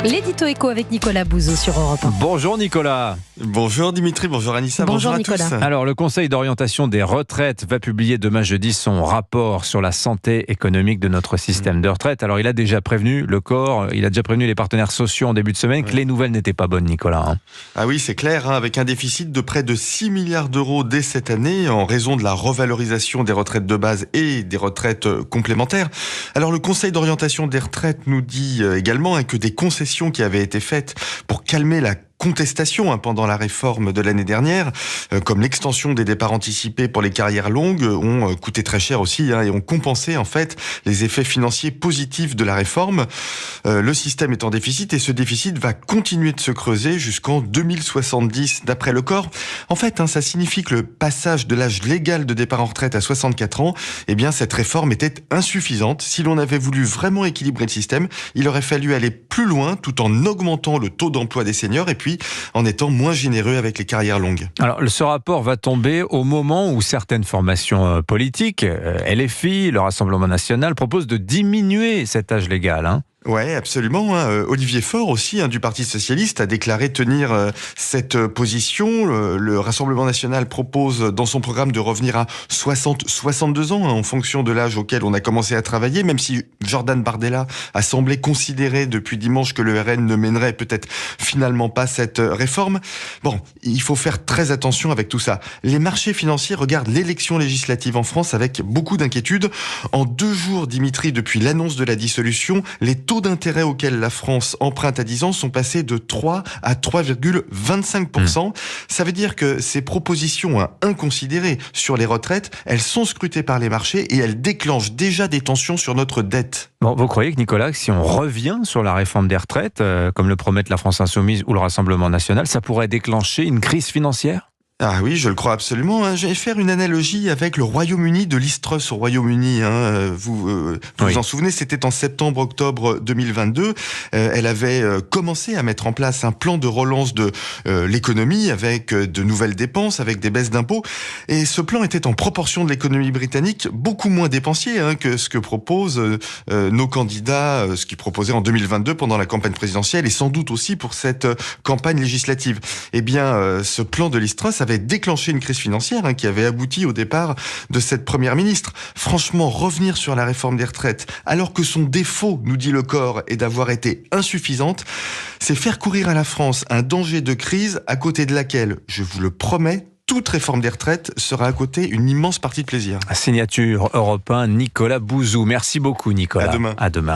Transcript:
L'édito éco avec Nicolas Bouzou sur Europe 1. Bonjour Nicolas. Bonjour Dimitri, bonjour Anissa, bonjour à Nicolas. tous. Alors le Conseil d'orientation des retraites va publier demain jeudi son rapport sur la santé économique de notre système de retraite. Alors il a déjà prévenu le corps, il a déjà prévenu les partenaires sociaux en début de semaine que les nouvelles n'étaient pas bonnes, Nicolas. Ah oui, c'est clair, avec un déficit de près de 6 milliards d'euros dès cette année en raison de la revalorisation des retraites de base et des retraites complémentaires. Alors le Conseil d'orientation des retraites nous dit également que des concessions qui avaient été faites pour calmer la contestation pendant la réforme de l'année dernière, comme l'extension des départs anticipés pour les carrières longues, ont coûté très cher aussi et ont compensé en fait les effets financiers positifs de la réforme. Le système est en déficit et ce déficit va continuer de se creuser jusqu'en 2070 d'après le corps. En fait, ça signifie que le passage de l'âge légal de départ en retraite à 64 ans, cette réforme était insuffisante. Si l'on avait voulu vraiment équilibrer le système, il aurait fallu aller plus loin tout en augmentant le taux d'emploi des seniors et puis en étant moins généreux avec les carrières longues. Alors, ce rapport va tomber au moment où certaines formations politiques, LFI, le Rassemblement national, proposent de diminuer cet âge légal. Ouais, absolument. Olivier Faure aussi, du Parti socialiste, a déclaré tenir cette position. Le Rassemblement national propose dans son programme de revenir à 62 ans en fonction de l'âge auquel on a commencé à travailler, même si Jordan Bardella a semblé considérer depuis dimanche que le RN ne mènerait peut-être finalement pas cette réforme. Bon, il faut faire très attention avec tout ça. Les marchés financiers regardent l'élection législative en France avec beaucoup d'inquiétude. En 2 jours, Dimitri, depuis l'annonce de la dissolution, les taux d'intérêt auxquels la France emprunte à 10 ans sont passés de 3 à 3,25%. Ça veut dire que ces propositions inconsidérées sur les retraites, elles sont scrutées par les marchés et elles déclenchent déjà des tensions sur notre dette. Bon, vous croyez que, Nicolas, que si on revient sur la réforme des retraites, comme le promettent la France Insoumise ou le Rassemblement national, ça pourrait déclencher une crise financière ? Ah oui, je le crois absolument. Je vais faire une analogie avec le Royaume-Uni, de Liz Truss au Royaume-Uni. Vous vous en souvenez, c'était en septembre-octobre 2022. Elle avait commencé à mettre en place un plan de relance de l'économie avec de nouvelles dépenses, avec des baisses d'impôts. Et ce plan était en proportion de l'économie britannique beaucoup moins dépensier que ce que proposent nos candidats, ce qu'ils proposaient en 2022 pendant la campagne présidentielle et sans doute aussi pour cette campagne législative. Eh bien, ce plan de Liz Truss avait déclenché une crise financière qui avait abouti au départ de cette première ministre. Franchement, revenir sur la réforme des retraites, alors que son défaut, nous dit le corps, est d'avoir été insuffisante, c'est faire courir à la France un danger de crise à côté de laquelle, je vous le promets, toute réforme des retraites sera à côté une immense partie de plaisir. Signature Europe 1, Nicolas Bouzou. Merci beaucoup, Nicolas. À demain. À demain.